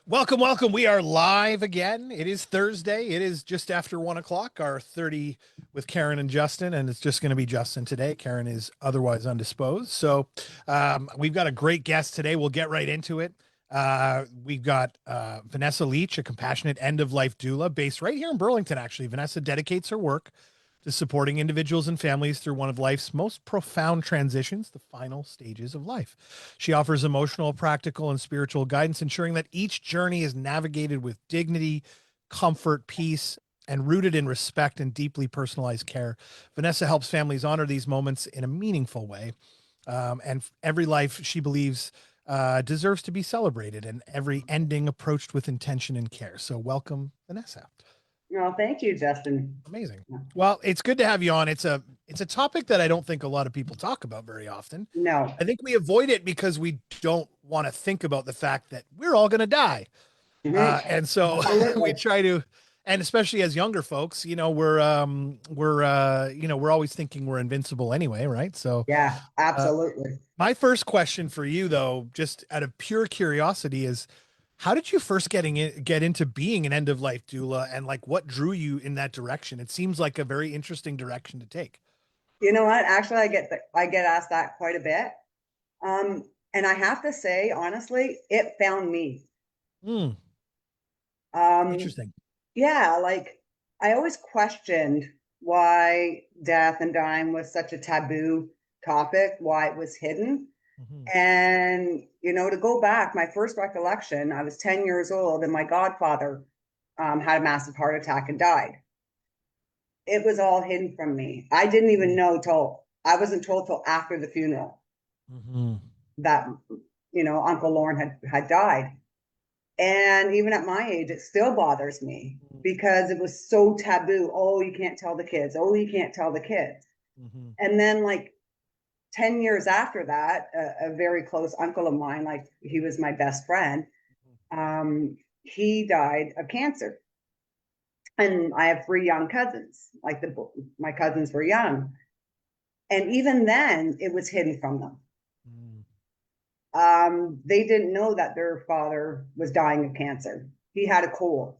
Welcome, welcome. We are live again. It is Thursday. It is just after 1 o'clock, our 30 with Karen and Justin, and it's just going to be Justin today. Karen is otherwise undisposed. So we've got a great guest today. We'll get right into it. We've got Vanessa Leach, a compassionate end-of-life doula based right here in Burlington, actually. Vanessa dedicates her work to supporting individuals and families through one of life's most profound transitions, the final stages of life. She offers emotional, practical, and spiritual guidance, ensuring that each journey is navigated with dignity, comfort, peace, and rooted in respect and deeply personalized care. Vanessa helps families honor these moments in a meaningful way. And every life, she believes, deserves to be celebrated, and every ending approached with intention and care. So welcome, Vanessa. Well, thank you, Justin. Amazing. Well, it's good to have you on. It's a topic that I don't think a lot of people talk about very often. No. I think we avoid it because we don't want to think about the fact that we're all going to die. And so we try to, and especially as younger folks, we're always thinking we're invincible anyway, right? So Yeah, absolutely. my first question for you, though, just out of pure curiosity, is how did you first get into being an end of life doula, and like what drew you in that direction? It seems like a very interesting direction to take. You know what? Actually, I get asked that quite a bit. And I have to say, honestly, it found me. Hmm. Um, Interesting. yeah, like I always questioned why death and dying was such a taboo topic, why it was hidden. Mhm. And, to go back, my first recollection, I was 10 years old and my godfather had a massive heart attack and died. It was all hidden from me. I didn't even know till I wasn't told till after the funeral Mhm. that Uncle Lauren had died. And even at my age, it still bothers me because it was so taboo. Oh, you can't tell the kids. Oh, you can't tell the kids. Mhm. And then like 10 years after that, a very close uncle of mine, like he was my best friend, he died of cancer. And I have three young cousins. Like my cousins were young, and even then, it was hidden from them. Mhm. They didn't know that their father was dying of cancer. He had a cold.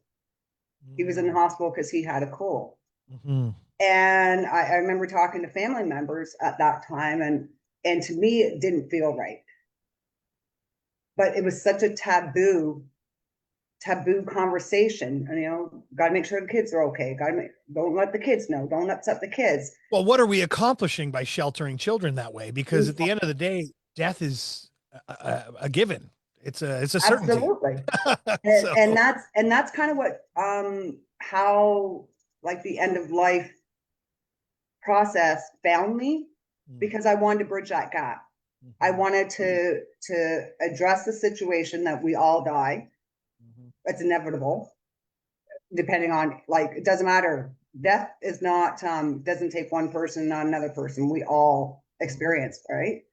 He was in the hospital because he had a cold. Mhm. And I remember talking to family members at that time, and to me, it didn't feel right. But it was such a taboo conversation. And, got to make sure the kids are okay. Don't let the kids know. Don't upset the kids. Well, what are we accomplishing by sheltering children that way? Because at the end of the day, death is a given. It's a certainty. Absolutely. And, So, and that's kind of what how like the end of life process found me, because I wanted to bridge that gap. I Mhm. wanted to address the situation that we all die. Mhm. It's inevitable, depending on, like, it doesn't matter. Death is not doesn't take one person, not another person. We all experience, right?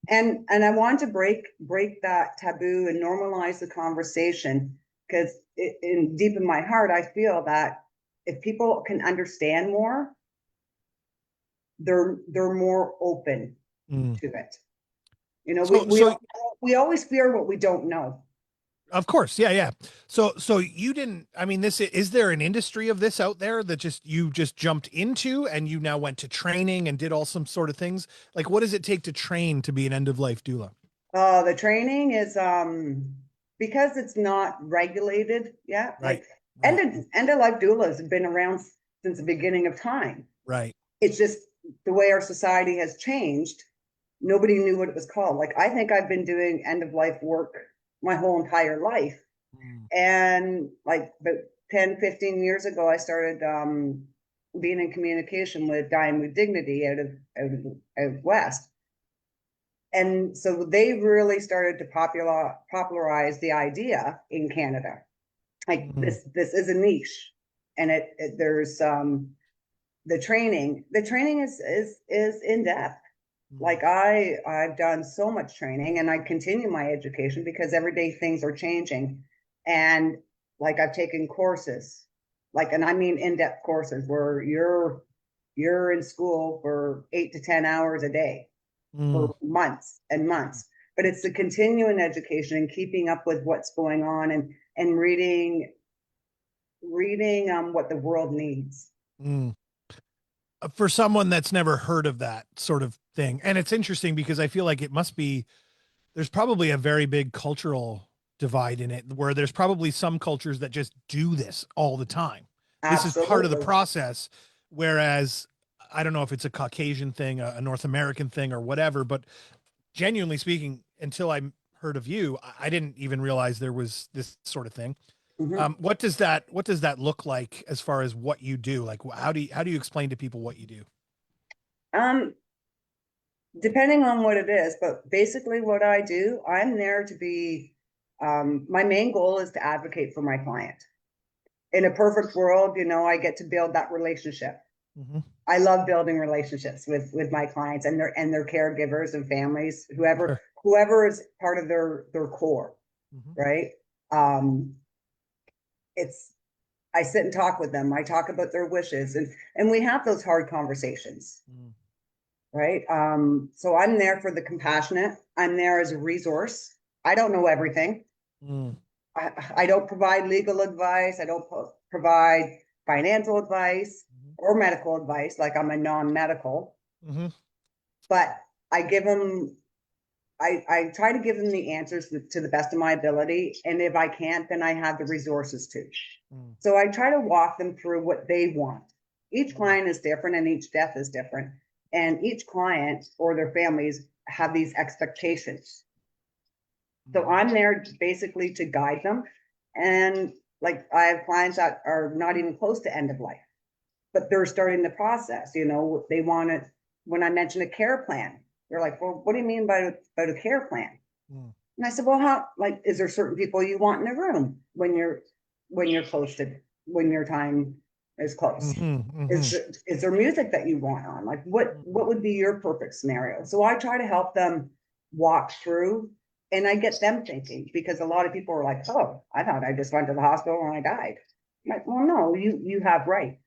And I want to break that taboo and normalize the conversation, because in deep in my heart, I feel that if people can understand more, they're more open Mm. to it. You know, we So, we so we always fear what we don't know. Of course, yeah, yeah. So you didn't. I mean, this is there an industry of this out there that you just jumped into, and you now went to training and did all some sort of things? Like, what does it take to train to be an end of life doula? The training is because it's not regulated yet. Right, Like right, end of life doulas have been around since the beginning of time. right. It's just the way our society has changed. Nobody knew what it was called. Like, I think I've been doing end of life work my whole entire life. Mm. And like about 10, 15 years ago, I started being in communication with Dying with Dignity out of West. And so they really started to popularize the idea in Canada. Like, Mm. this is a niche, and there's the training is in depth. Mm. Like, I've done so much training, and I continue my education because every day things are changing. And like, I've taken courses, like, and I mean in-depth courses where you're in school for 8 to 10 hours a day Mm. for months and months. But it's the continuing education and keeping up with what's going on, and and reading what the world needs. Mm. For someone that's never heard of that sort of thing. And it's interesting because I feel like there's probably a very big cultural divide in it where there's probably some cultures that just do this all the time. This is part of the Absolutely. process. Whereas I don't know if it's a Caucasian thing, a North American thing or whatever, but genuinely speaking, until I heard of you, I didn't even realize there was this sort of thing. Mhm. What does that look like as far as what you do? Like, how do you explain to people what you do? Um, Depending on what it is, but basically what I do, I'm there to be, my main goal is to advocate for my client. In a perfect world, I get to build that relationship. Mm-hmm. I love building relationships with my clients and their caregivers and families, Sure. whoever is part of their core, Mm-hmm. right? Um, it's I sit and talk with them. I talk about their wishes, and we have those hard conversations, right? So I'm there for the compassionate. I'm there as a resource. I don't know everything. Mm-hmm. I don't provide legal advice. I don't provide financial advice or medical advice. Like, I'm a non-medical, Mm-hmm. but I give them. I try to give them the answers to the best of my ability, and if I can't, then I have the resources to. So I try to walk them through what they want. Each client is different, and each death is different, and each client or their families have these expectations. So I'm there basically to guide them. And like, I have clients that are not even close to end of life, but they're starting the process. They want it. When I mention a care plan, they're like, well, what do you mean by a care plan? Mm-hmm. And I said, well, is there certain people you want in the room when you're close to, when your time is close? Mm-hmm. Is there music that you want on? Like, what would be your perfect scenario? So I try to help them walk through, and I get them thinking, because a lot of people are like, oh, I thought I just went to the hospital and I died. I'm like, well, no, you have right,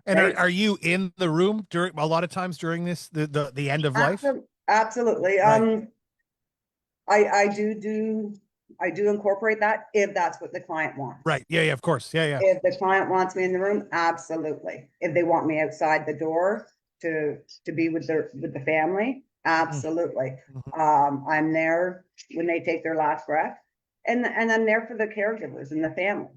And are, right? are you in the room during a lot of times during the end of life? Absolutely. Right. I do incorporate that if that's what the client wants. Right. Yeah. Yeah. Of course. Yeah. Yeah. If the client wants me in the room, absolutely. If they want me outside the door to be with the family, absolutely. Mm-hmm. I'm there when they take their last breath, and I'm there for the caregivers and the family.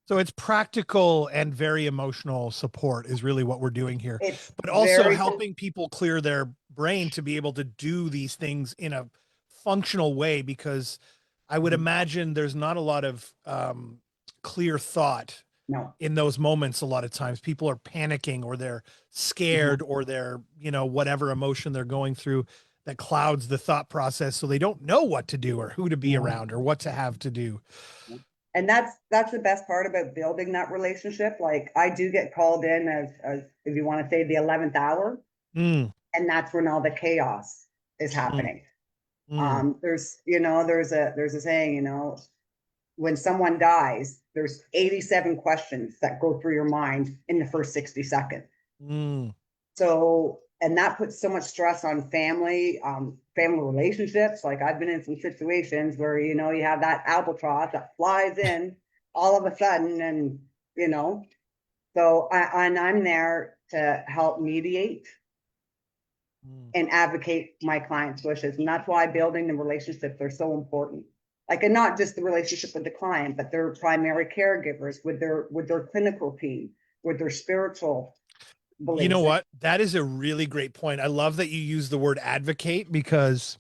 So it's practical and very emotional support is really what we're doing here, It's but also very helping people clear their brain to be able to do these things in a functional way, because I would imagine there's not a lot of clear thought no. in those moments. A lot of times people are panicking or they're Mhm. scared or they're, whatever emotion they're going through that clouds the thought process. So they don't know what to do or who to be Yeah. around or what to have to do. And that's the best part about building that relationship. Like, I do get called in as if you want to say, the 11th hour, Mm, and that's when all the chaos is mm, happening. mm, There's a saying, when someone dies, there's 87 questions that go through your mind in the first 60 seconds. mm, So, and that puts so much stress on family relationships. Like, I've been in some situations where, you have that albatross that flies in all of a sudden, and, you know, so I'm there to help mediate mm. and advocate my clients' wishes. And that's why building the relationships are so important. Like, and not just the relationship with the client, but their primary caregivers, with their clinical team, with their spiritual You know beliefs. what? That is a really great point. I love that you use the word advocate because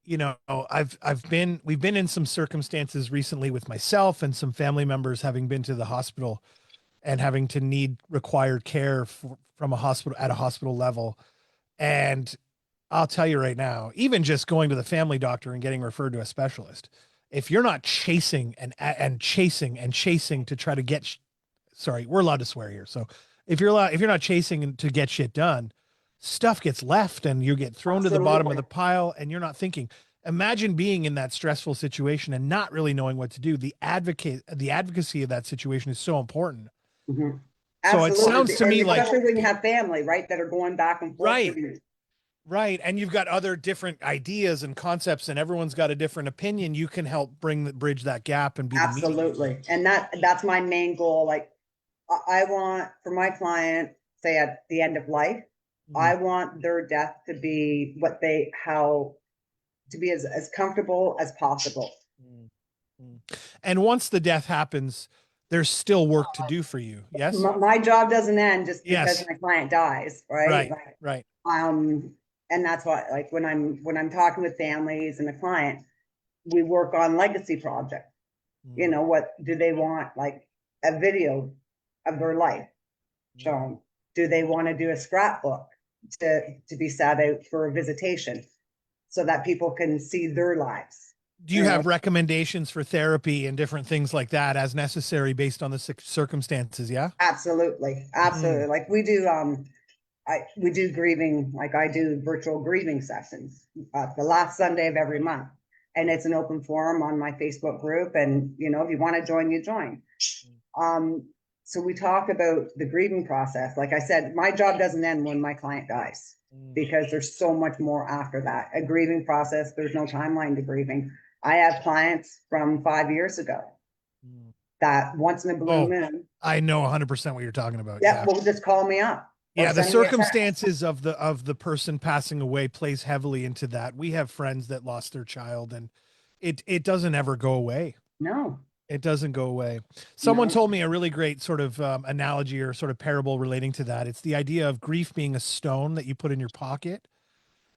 we've been in some circumstances recently with myself and some family members having been to the hospital and having to need required care from a hospital at a hospital level. And I'll tell you right now, even just going to the family doctor and getting referred to a specialist, if you're not chasing and chasing and chasing to try to get, sorry, we're allowed to swear here. So if you're not chasing to get shit done, stuff gets left and you get thrown to the bottom of Absolutely. the pile and you're not thinking. Imagine being in that stressful situation and not really knowing what to do. The advocacy of that situation is so important. Mhm. So it sounds Absolutely. to And me like, especially when you have family, right, that are going back and forth with right, you. Right. And you've got other different ideas and concepts, and everyone's got a different opinion. You can help bridge that gap and be the mediator. Absolutely. And that's my main goal. Like I want for my client, say at the end of life, I want their death to be to be as comfortable as possible. And once the death happens, there's still work to do for you. Yes. My job doesn't end just because Yes. my client dies, right? Right. Right. And that's why, like when I'm talking with families and a client, we work on legacy projects. You know, what do they want? Like a video of their life shown. Do they want to do a scrapbook to be sat out for a visitation so that people can see their lives? Do you have recommendations for therapy and different things like that as necessary based on the circumstances? Yeah. Absolutely. Absolutely. Like we do, we do grieving, like I do virtual grieving sessions, the last Sunday of every month. And it's an open forum on my Facebook group. And, you know, if you want to join, you join. So we talk about the grieving process. Like I said, my job doesn't end when my client dies because there's so much more after that. A grieving process, there's no timeline to grieving. I have clients from 5 years ago that once in a blue moon. I know 100% what you're talking about. Yeah. Well, just call me up. Yeah, the circumstances of the person passing away plays heavily into that. We have friends that lost their child, and it doesn't ever go away. No, it doesn't go away. Someone told me a really great sort of analogy or sort of parable relating to that. It's the idea of grief being a stone that you put in your pocket,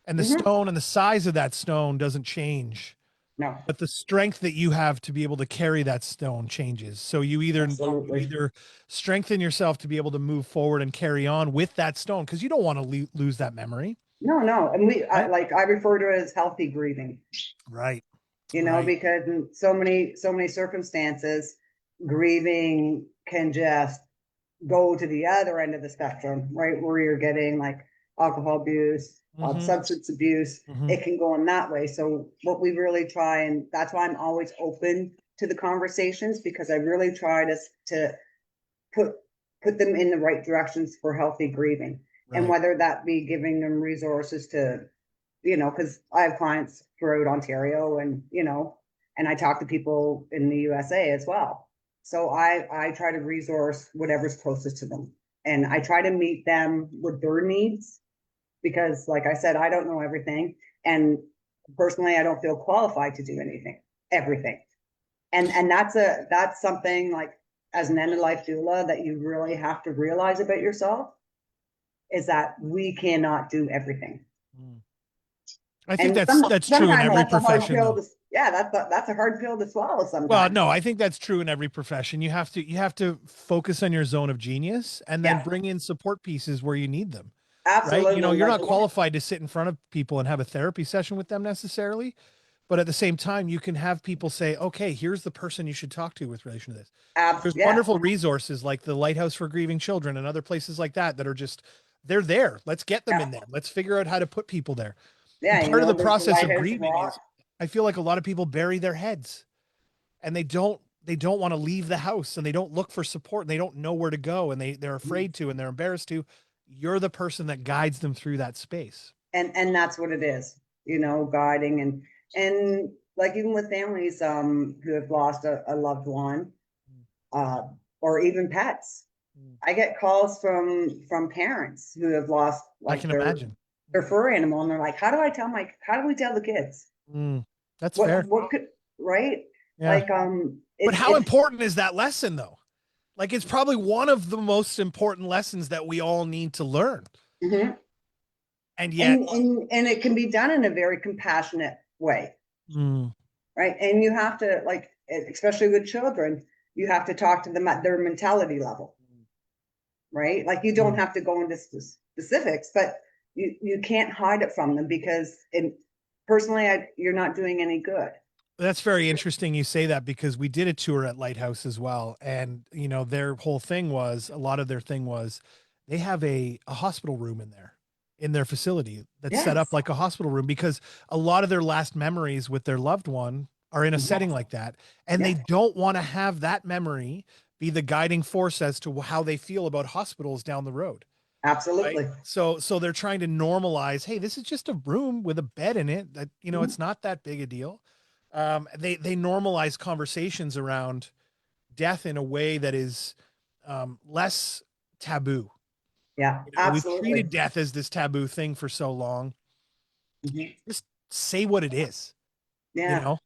and the stone and the size of that stone doesn't change. No. But the strength that you have to be able to carry that stone changes. So you either strengthen yourself to be able to move forward and carry on with that stone, because you don't want to lose that memory. No. And I refer to it as healthy grieving. Right. You know, because in so many circumstances, grieving can just go to the other end of the spectrum, right? Where you're getting like alcohol abuse, substance abuse, it can go in that way. So what we really try, and that's why I'm always open to the conversations, because I really try to put them in the right directions for healthy grieving. And whether that be giving them resources to, you know, because I have clients throughout Ontario and, you know, and I talk to people in the USA as well. So I try to resource whatever's closest to them. And I try to meet them with their needs, because like I said, I don't know everything. And personally, I don't feel qualified to do everything. And that's something like as an end-of-life doula that you really have to realize about yourself, is that we cannot do everything. I think that's true in every profession. That's a hard pill to swallow sometimes. Well, no, I think that's true in every profession. You have to focus on your zone of genius and then bring in support pieces where you need them. Absolutely. Right? You know, you're not qualified to sit in front of people and have a therapy session with them necessarily, but at the same time, you can have people say, okay, here's the person you should talk to with relation to this. There's wonderful resources like the Lighthouse for Grieving Children and other places like that are just, they're there. Let's get them in there. Let's figure out how to put people there. Yeah, part of the process of grieving is, I feel like a lot of people bury their heads and they don't want to leave the house, and they don't look for support, and they don't know where to go, and they're afraid to, and they're embarrassed to. You're the person that guides them through that space. And that's what it is, you know, guiding and like even with families who have lost a loved one, or even pets. I get calls from parents who have lost, like, I can imagine, their fur animal, and they're like, how do we tell the kids? That's fair. What could, right? Yeah. Like, but how important is that lesson though? Like, it's probably one of the most important lessons that we all need to learn. And yet, and it can be done in a very compassionate way. Right. And you have to, like, especially with children, you have to talk to them at their mentality level. Right. Like, you don't have to go into specifics, but you can't hide it from them, because personally, you're not doing any good. That's very interesting you say that, because we did a tour at Lighthouse as well. And, you know, their whole thing was, a lot of their thing was, they have a hospital room in their facility that's set up like a hospital room, because a lot of their last memories with their loved one are in a setting like that. And they don't want to have that memory be the guiding force as to how they feel about hospitals down the road. right? Absolutely. So they're trying to normalize, hey, this is just a room with a bed in it, that, you know, Mhm. it's not that big a deal. They normalize conversations around death in a way that is less taboo. Yeah, You know, we've absolutely. treated death as this taboo thing for so long. Mhm. Just say what it is, you Yeah. know?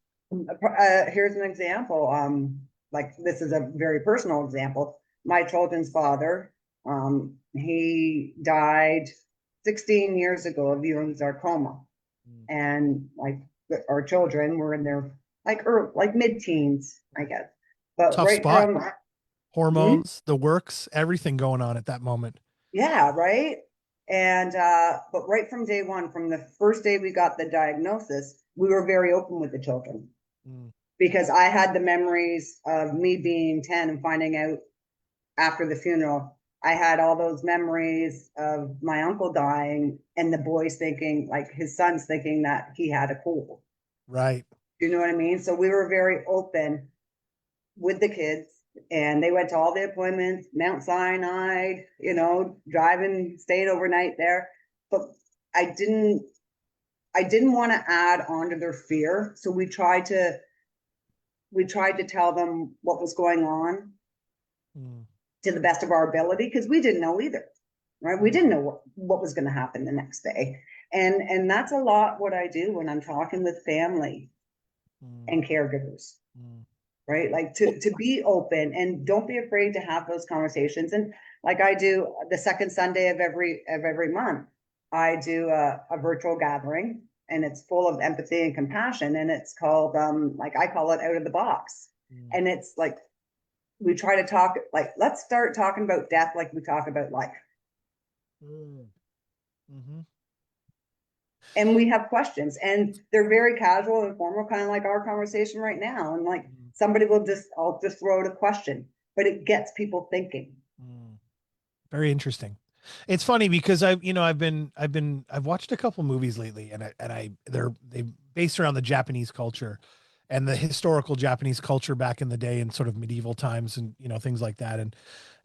Here's an example. Like this is a very personal example. My children's father, he died 16 years ago of Ewing sarcoma, Mm. and like our children were in their like mid-teens, I guess. But Tough right spot. from Mhm. Hormones, the works, everything going on at that moment. Yeah, right. And but right from day one, from the first day we got the diagnosis, we were very open with the children Mm. because I had the memories of me being 10 and finding out after the funeral. I had all those memories of my uncle dying and the boys thinking, like his sons thinking that he had a cold. Right. You know what I mean? So we were very open with the kids, and they went to all the appointments, Mount Sinai, driving, stayed overnight there. But I didn't I didn't want to add on to their fear. So we tried to tell them what was going on Mm. to the best of our ability, because we didn't know either. Right? We Mm. didn't know what was going to happen the next day. And that's a lot what I do when I'm talking with family Mm. and caregivers. Mm. Right? Like to be open and don't be afraid to have those conversations. And like I do the second Sunday of every month, I do a virtual gathering, and it's full of empathy and compassion. And it's called like I call it out of the box. Mm. And it's like we try to talk, like let's start talking about death like we talk about life. Mm. Mhm. And we have questions, and they're very casual and formal, kind of like our conversation right now. And like Mm. somebody I'll just throw out a question, but it gets people thinking. Mm. Very interesting. It's funny because I've watched a couple movies lately, they based around the Japanese culture and the historical Japanese culture back in the day in sort of medieval times, and things like that. And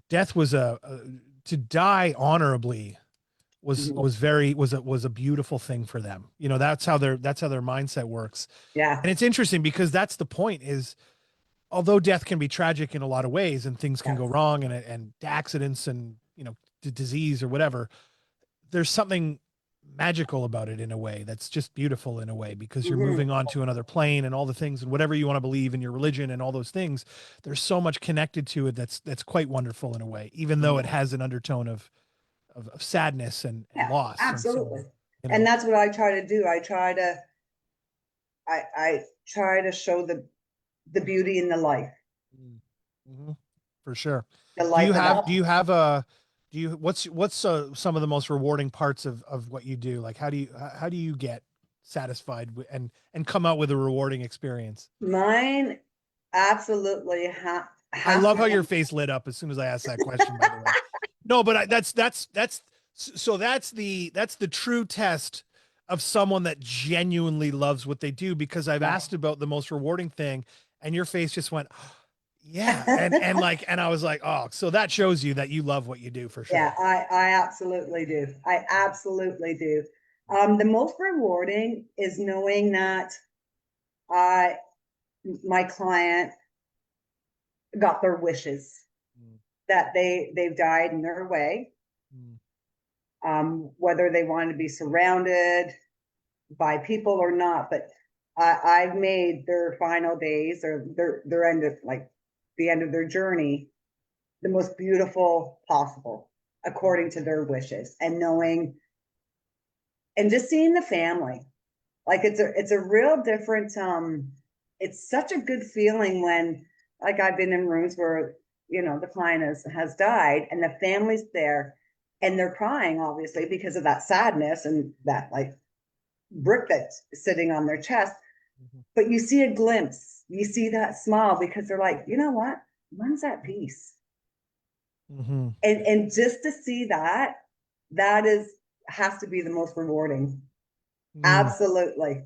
death was to die honorably Mhm. was a beautiful thing for them. That's how their mindset works. Yeah. And it's interesting because that's the point, is although death can be tragic in a lot of ways and things can go Yes. wrong, and accidents and disease or whatever, there's something magical about it in a way that's just beautiful in a way, because you're Hmm. moving on to another plane and all the things and whatever you want to believe in your religion and all those things. There's so much connected to it that's quite wonderful in a way, even though it has an undertone of sadness and Yeah, loss. And so, absolutely. you And know, that's what I try to do. I try to show the beauty in the life, Mhm. For sure. the Do you life of have do that. you have a do you what's some of the most rewarding parts of what you do? Like how do you get satisfied and come out with a rewarding experience? Mine absolutely I has love to how your come. face lit up as soon as I asked that question, by the way. No, but that's so that's the true test of someone that genuinely loves what they do, because I've Yeah. asked about the most rewarding thing and your face just went, yeah. And I was like, oh, so that shows you that you love what you do for Yeah, sure. I absolutely do. I absolutely do. The most rewarding is knowing that I my client got their wishes, Mm. that they've died in their way, Mm. whether they wanted to be surrounded by people or not. But I've made their final days, or their end of, like, the end of their journey, the most beautiful possible according to their wishes, and knowing and just seeing the family. Like it's a real different it's such a good feeling when, like, I've been in rooms where the client has died and the family's there, and they're crying obviously because of that sadness and that, like, brick that's sitting on their chest. Mhm. But you see a glimpse, you see that smile, because they're like, you know what, when's that peace? Mhm. And just to see that is has to be the most rewarding. Mm. Absolutely.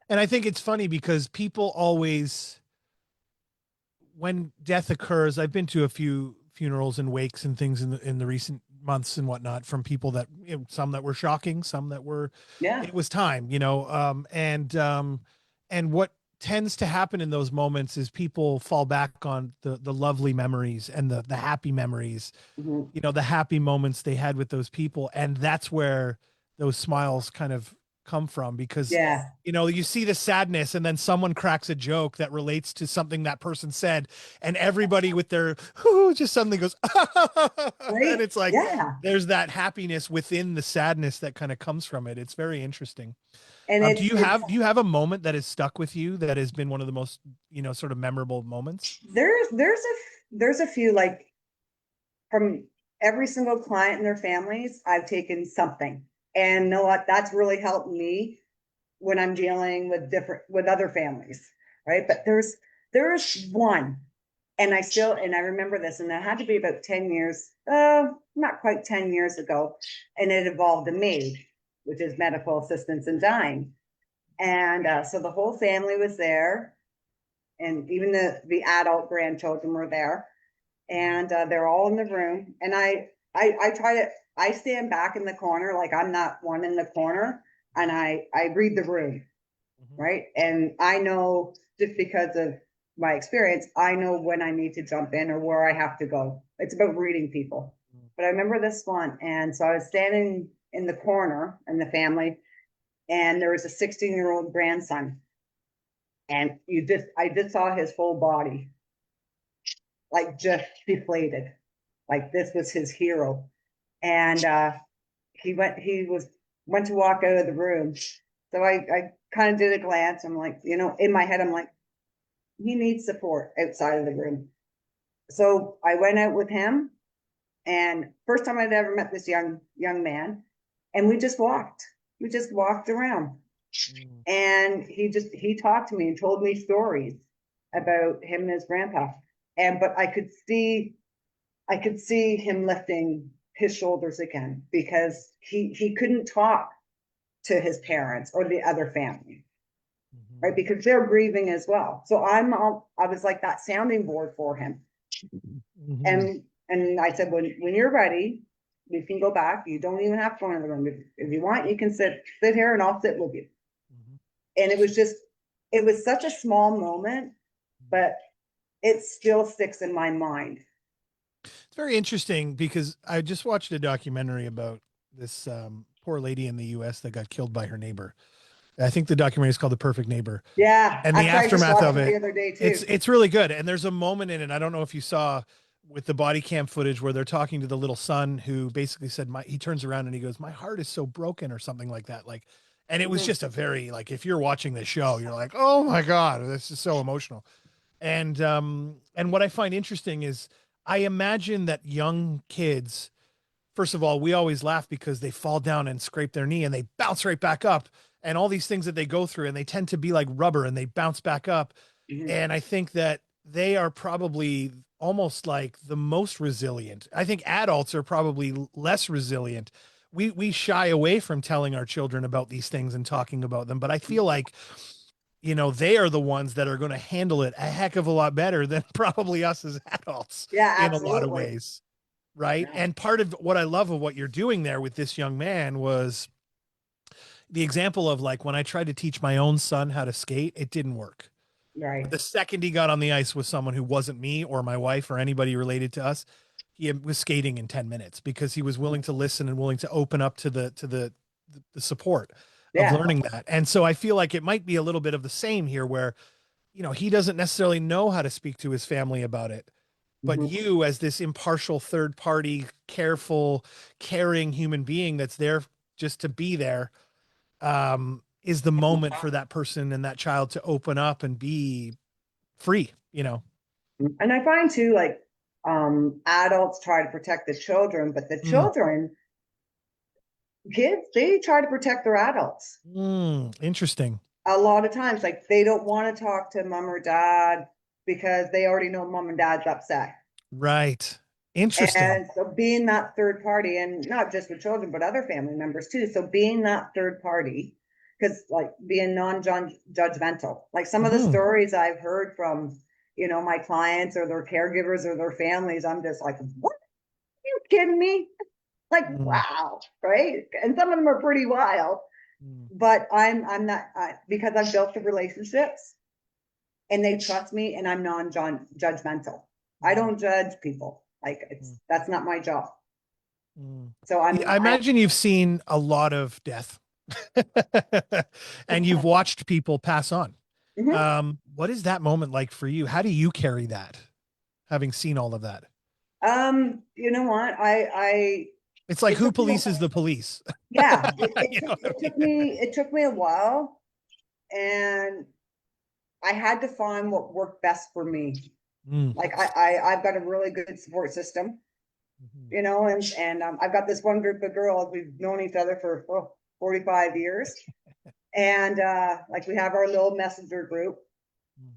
And I think it's funny because people always, when death occurs, I've been to a few funerals and wakes and things in the recent months and whatnot from people that, you know, some that were shocking, some that were, Yeah. it was time, you know, and what tends to happen in those moments is people fall back on the lovely memories and the happy memories, Mhm. you know, the happy moments they had with those people. And that's where those smiles kind of come from, because, Yeah. you know, you see the sadness and then someone cracks a joke that relates to something that person said, and everybody with their just suddenly goes, and Right. it's like, Yeah. there's that happiness within the sadness that kind of comes from it. It's very interesting. And Do you it's, have a moment that has stuck with you that has been one of the most, you know, sort of memorable moments? there's a few, like, from every single client and their families, I've taken something. And you know what? That's really helped me when I'm dealing with other families, right? But there's one, and I remember this, and it had to be about 10 years, not quite 10 years ago, and it involved a maid, which is medical assistance in dying. And so the whole family was there, and even the adult grandchildren were there, and they're all in the room. And I try to, I stand back in the corner, like I'm not one in the corner, and I read the room, Mhm. right? And I know, just because of my experience, I know when I need to jump in or where I have to go. It's about reading people. But I remember this one, and so I was standing in the corner in the family, and there was a 16-year-old grandson, and I just saw his whole body, like, just deflated, like this was his hero. And he went to walk out of the room. So I kind of did a glance. I'm like, in my head, I'm like, he needs support outside of the room. So I went out with him, and first time I'd ever met this young man, and we just walked around, Mm. and he talked to me and told me stories about him and his grandpa. But I could see him lifting his shoulders again, because he couldn't talk to his parents or the other family, Mhm. right? Because they're grieving as well. So I was like that sounding board for him. Mhm. And I said, when you're ready, we can go back. You don't even have to go into the room. If you want, you can sit here, and I'll sit with you. Mhm. And it was such a small moment, but it still sticks in my mind. It's very interesting because I just watched a documentary about this poor lady in the US that got killed by her neighbor. I think the documentary is called The Perfect Neighbor. Yeah, And the actually, I just aftermath watched of it the it, other day it's too. it's really good. And there's a moment in it, I don't know if you saw, with the body cam footage where they're talking to the little son who basically said, he turns around and he goes, my heart is so broken, or something like that. Like, and it was Mhm. just a very, like, if you're watching this show, you're like, oh my God, this is so emotional. And what I find interesting is, I imagine that young kids, first of all, we always laugh because they fall down and scrape their knee and they bounce right back up, and all these things that they go through, and they tend to be like rubber and they bounce back up. Mhm. And I think that they are probably almost like the most resilient. I think adults are probably less resilient. We shy away from telling our children about these things and talking about them, but I feel like, you know, they are the ones that are going to handle it a heck of a lot better than probably us as adults Yeah, in a lot of absolutely. ways. Right. Yeah. And part of what I love of what you're doing there with this young man was the example of, like, when I tried to teach my own son how to skate, it didn't work. But Right. the second he got on the ice with someone who wasn't me or my wife or anybody related to us, he was skating in 10 minutes because he was willing to listen and willing to open up to the support of Yeah. learning that. And so I feel like it might be a little bit of the same here, where, you know, he doesn't necessarily know how to speak to his family about it, but Mhm. you, as this impartial third party, careful, caring human being that's there just to be there, is the moment for that person and that child to open up and be free, you know. And I find too, like, adults try to protect the children, but the Mm, kids, they try to protect their adults. interesting. A lot of times, like, they don't want to talk to mom or dad because they already know mom and dad's upset. Right. Interesting. And so being that third party, and not just with children, but other family members too. So being that third party, because, like, being non-judgmental, like some of the Mhm. stories I've heard from, my clients or their caregivers or their families, I'm just like, what? Are you kidding me? Like, Mm, wow, right? And some of them are pretty wild, mm, but I'm not, because I've built the relationships and they trust me and I'm non-judgmental. I mm, don't judge people. Like mm, that's not my job. mm. So I imagine you've seen a lot of death and you've watched people pass on. Mhm. What is that moment like for you? How do you carry that, having seen all of that? You know what? It's like It who took me, polices the police? yeah, You know what I mean? it took me a while and I had to find what worked best for me. Mm, Like I've got a really good support system, mhm, you know, and I've got this one group of girls. We've known each other for 45 years. And like we have our little messenger group mm.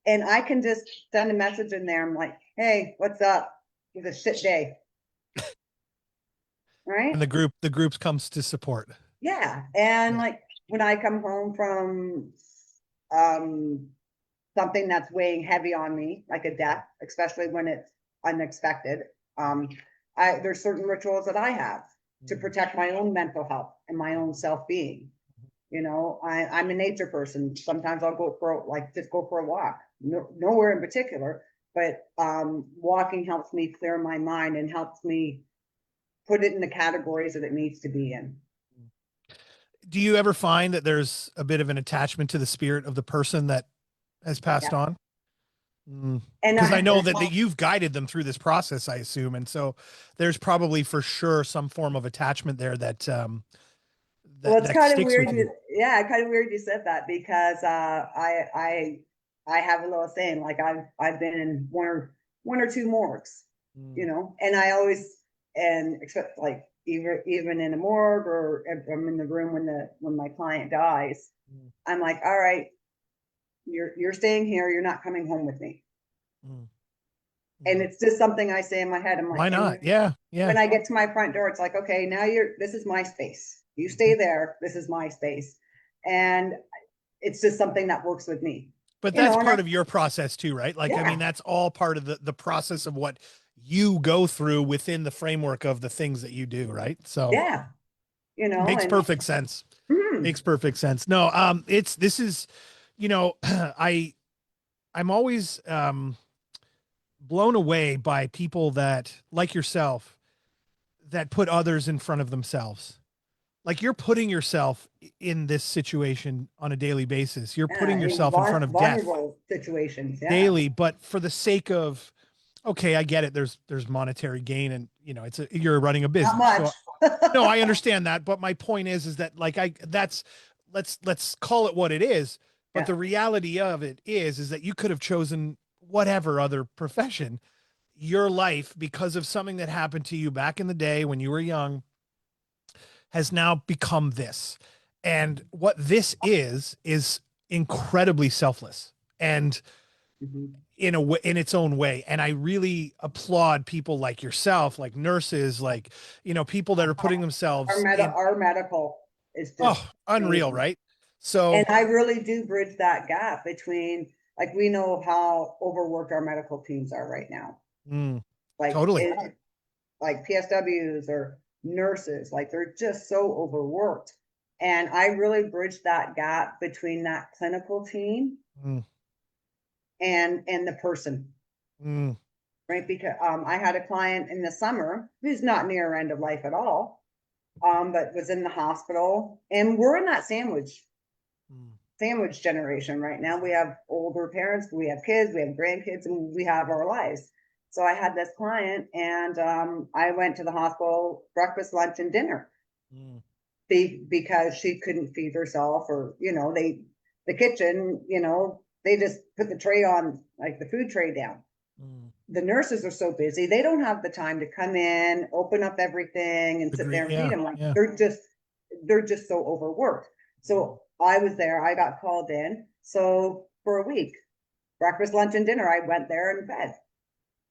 and I can just send a message in there. I'm like, hey, what's up? It was a shit day, right? And the groups comes to support. Yeah. And Yeah. like when I come home from um something that's weighing heavy on me, like a death, especially when it's unexpected. Um, there's certain rituals that I have to Mm, protect my own mental health and my own self-being. You know, I'm a nature person. Sometimes I'll go for like just go for a walk. No, nowhere in particular, but walking helps me clear my mind and helps me put it in the categories that it needs to be in. mm. Do you ever find that there's a bit of an attachment to the spirit of the person that has passed Yeah. on? Mm. And Because I know that you've guided them through this process, I assume, and so there's probably for sure some form of attachment there that well, it's that kind of sticks weird. with you. Yeah, kind of weird you said that because I have a little saying like I've been in one or two morgues, you Mm, know, and I always and except like even in a morgue or if I'm in the room when my client dies, mm, I'm like, all right, you're staying here. You're not coming home with me. mm, And mm. it's just something I say in my head. I'm like, Why and not? Yeah, yeah. when I get to my front door, it's like, okay, now this is my space. You Mhm. stay there. This is my space. And it's just something that works with me, But you that's know, and part of your process too, right? Like, I mean, yeah, that's all part of the process of what you go through within the framework of the things that you do, right? So yeah, you know, makes and perfect sense. mm, Makes perfect sense. No, it's this is, you know, I'm always blown away by people that like yourself that put others in front of themselves. Like you're putting yourself in this situation on a daily basis. You're putting in yourself in front of death vulnerable situations. Yeah, daily, but for the sake of, okay, I get it. There's monetary gain and you know, you're running a not business. much. So no, I understand that, but my point is that like that's let's call it what it is. But Yeah, the reality of it is that you could have chosen whatever other profession. Your life, because of something that happened to you back in the day when you were young, has now become this. And what this is incredibly selfless and mhm. in a way, in its own way. And I really applaud people like yourself, like nurses, like, you know, people that are putting themselves in, Our medical is just oh, unreal, amazing. right? And So, I really do bridge that gap between like we know how overworked our medical teams are right now. mm, Like totally. like PSWs or nurses, like they're just so overworked. And I really bridge that gap between that clinical team Mm, and the person, mm, right? Because I had a client in the summer who's not near end of life at all, but was in the hospital, and we're in that mm, sandwich generation right now. We have older parents, we have kids, we have grandkids, and we have our lives. So I had this client, and I went to the hospital breakfast, lunch, and dinner mm, because she couldn't feed herself, or the kitchen, they just put the tray on, like the food tray down. mm. The nurses are so busy, they don't have the time to come in, open up everything, and sit Agree. there and feed Yeah. them. Like Yeah. they're just so overworked. Mm, So I was there, I got called in. So for a week, breakfast, lunch, and dinner, I went there and fed.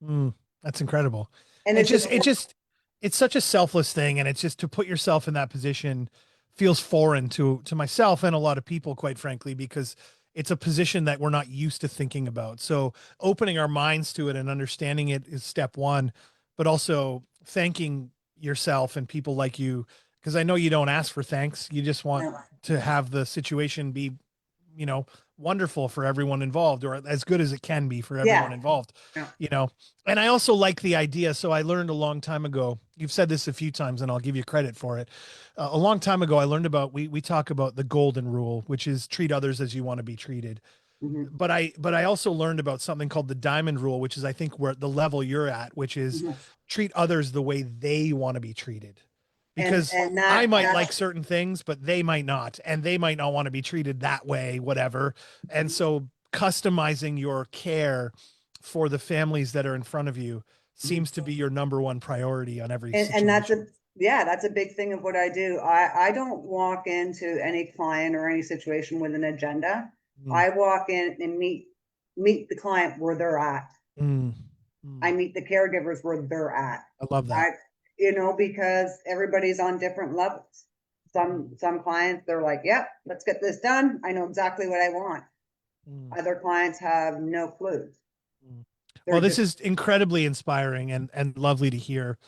mm. That's incredible. And It it's just, it's such a selfless thing. And it's just to put yourself in that position feels foreign to myself and a lot of people, quite frankly, because it's a position that we're not used to thinking about. So opening our minds to it and understanding it is step one, but also thanking yourself and people like you, because I know you don't ask for thanks. You just want Yeah. to have the situation be, you know, wonderful for everyone involved, or as good as it can be for everyone Yeah. involved, Yeah. you know. And I also like the idea. So I learned a long time ago, you've said this a few times and I'll give you credit for it. A long time ago, I learned about, we talk about the golden rule, which is treat others as you want to be treated. Mhm. But I also learned about something called the diamond rule, which is I think where the level you're at, which is Mhm. treat others the way they want to be treated. Because And I might like that's certain things, but they might not, and they might not want to be treated that way, whatever. And so customizing your care for the families that are in front of you seems to be your number one priority on every and that's situation. that's a big thing of what I do. I don't walk into any client or any situation with an agenda. Mm, I walk in and meet the client where they're at. mm, I mm. meet the caregivers where they're at. I love that. I, because everybody's on different levels. Some clients, they're like, yep, let's get this done. I know exactly what I want. Mm. Other clients have no clue. Mm. Well, They're this just, is incredibly inspiring and lovely to hear.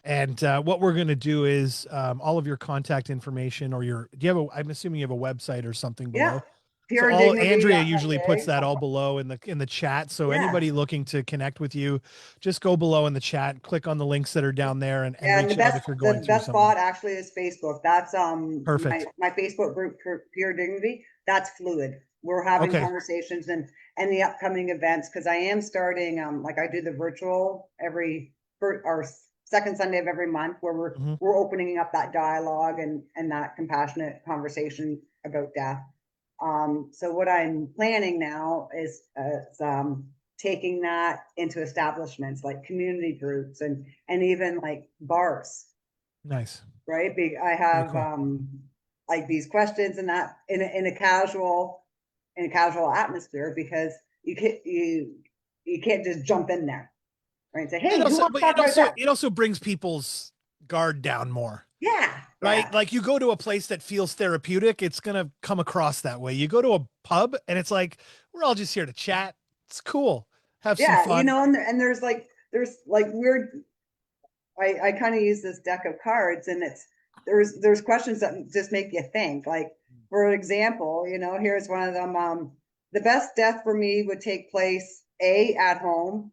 And what we're going to do is all of your contact information, or your, do you have a, I'm assuming you have a website or something yeah, below. So all Andrea usually puts puredignity.ca. that all below in the chat. So Yeah. anybody looking to connect with you, just go below in the chat, click on the links that are down there, and Yeah, and reach out if you're going the through best something. spot actually is Facebook. That's Perfect. my Facebook group for Pure Dignity. That's fluid. We're having Okay. conversations and the upcoming events, because I am starting like I do the virtual every for our second Sunday of every month, where Hmm. we're opening up that dialogue and that compassionate conversation about death. So what I'm planning now is taking that into establishments like community groups and even like bars, Nice. right? I Very have cool. like these questions and that in a casual atmosphere, because you can't just jump in there, right? And say, It hey, who also, wants but to talk about that? it also brings people's guard down more. Yeah, Right? yeah, Like you go to a place that feels therapeutic, it's going to come across that way. You go to a pub and it's like, we're all just here to chat. It's cool. Have some yeah. fun. And there's like weird. I kind of use this deck of cards, and there's questions that just make you think. Like, for example, here's one of them. The best death for me would take place A, at home,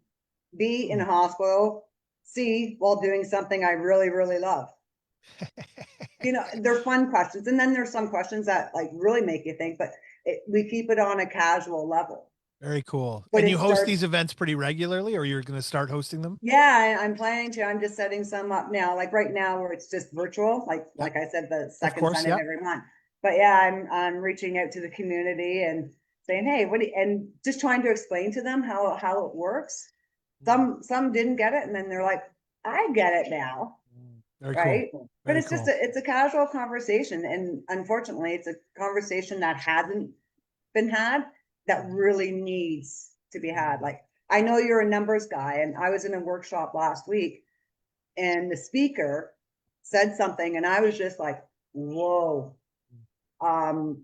B, in a Mm. hospital, C, while doing something I really, really love. They're fun questions. And then there's some questions that like really make you think, but we keep it on a casual level. Very cool. But And it you host starts these events pretty regularly, or you're going to start hosting them? Yeah, I'm planning to. I'm just setting some up now. Like right now, where it's just virtual. Yeah, Like I said, the of second course. Sunday of Yeah. every month. But yeah, I'm reaching out to the community and saying, hey, and just trying to explain to them how it works. Mm. Some didn't get it, and then they're like, I get it now, Mm. Very cool. right? But Very it's just cool. it's a casual conversation, and unfortunately, it's a conversation that hasn't been had, that really needs to be had. Like, I know you're a numbers guy, and I was in a workshop last week, and the speaker said something, and I was just like, whoa.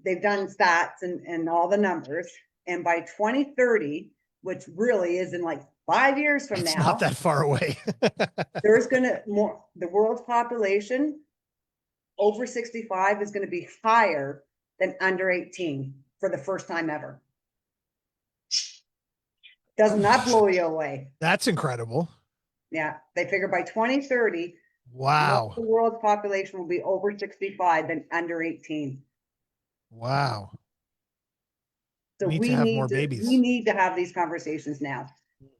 They've done stats and all the numbers, and by 2030, which really is in like 5 years from It's not now, that far away. there's gonna more the world's population over 65 is going to be higher than under 18 for the first time ever. Doesn't that blow you away? That's incredible. Yeah, they figure by 2030, more of Wow. the world's population will be over 65 than under 18. Wow. So We need to have more we babies. need to have these conversations now.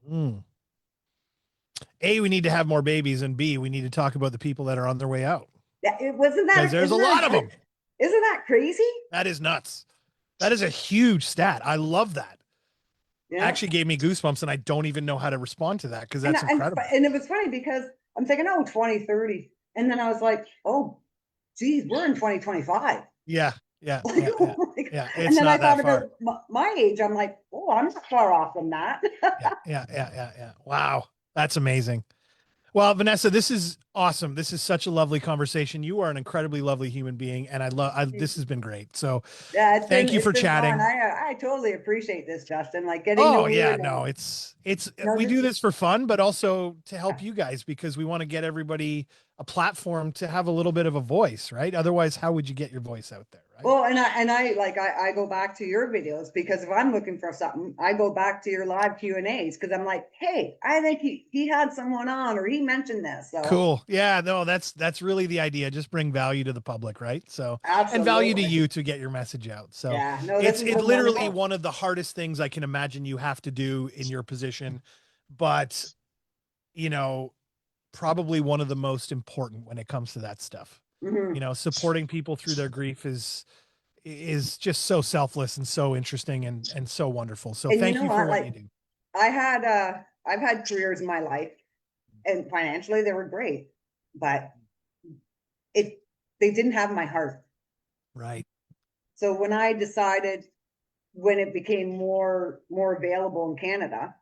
Mm. A, we need to have more babies, and B, we need to talk about the people that are on their way out, Yeah, it wasn't because that there's a lot of them. isn't that crazy? That is nuts. That is a huge stat. I love that. Yeah. Actually gave me goosebumps, and I don't even know how to respond to that because that's incredible. And it was funny because I'm thinking, oh, 2030. And then I was like, oh, geez, we're in 2025. Yeah, yeah, Like, yeah, yeah, oh yeah. and It's then I not that thought far. about my age. I'm like, oh, I'm not far off from that. Yeah, yeah, yeah, yeah, yeah. Wow, that's amazing. Well, Vanessa, this is Awesome. This is such a lovely conversation. You are an incredibly lovely human being, and this has been great. So Yeah, thank you it's for been fun. chatting. I totally appreciate this, Justin. Like getting to Oh you yeah, and no, it's we just do this for fun, but also to help yeah. you guys because we want to get everybody a platform to have a little bit of a voice, right? Otherwise, how would you get your voice out there, right? Well, and I go back to your videos because if I'm looking for something, I go back to your live Q&As because I'm like, hey, I think he had someone on or he mentioned this. So Cool. Yeah, no, that's really the idea. Just bring value to the public, right? So, and value to absolutely. you to get your message out. So, Yeah, no, this it's has it been literally wonderful. one of the hardest things I can imagine you have to do in your position, but you know, probably one of the most important when it comes to that stuff. Hmm. Supporting people through their grief is just so selfless and so interesting and so wonderful. So, And you thank know you for what? what you Like do. I've had careers in my life and financially they were great, but it they didn't have my heart. Right. So when I decided when it became more available in Canada,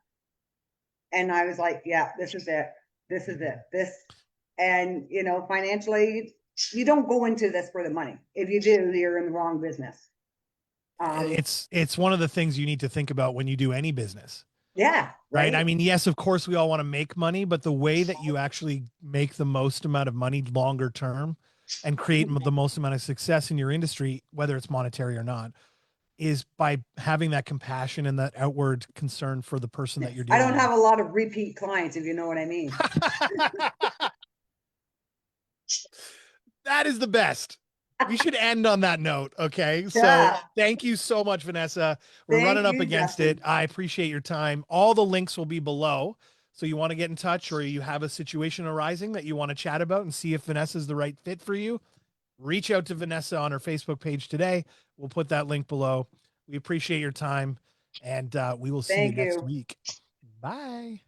and I was like, yeah, this is it. This is it. This and financially, you don't go into this for the money. If you do, you're in the wrong business. Um, It's one of the things you need to think about when you do any business. yeah, Right. I right. mean, yes, of course, we all want to make money, but the way that you actually make the most amount of money longer term and create the most amount of success in your industry, whether it's monetary or not, is by having that compassion and that outward concern for the person that you're I dealing don't have with. a lot of repeat clients, if you know what I mean. That is the best. We should end on that note. Okay. So Yeah. thank you so much, Vanessa. We're running Thank up you, against it. Justin. I appreciate your time. All the links will be below. So you want to get in touch or you have a situation arising that you want to chat about and see if Vanessa is the right fit for you, reach out to Vanessa on her Facebook page today. We'll put that link below. We appreciate your time and we will see you Thank next you. week. Bye.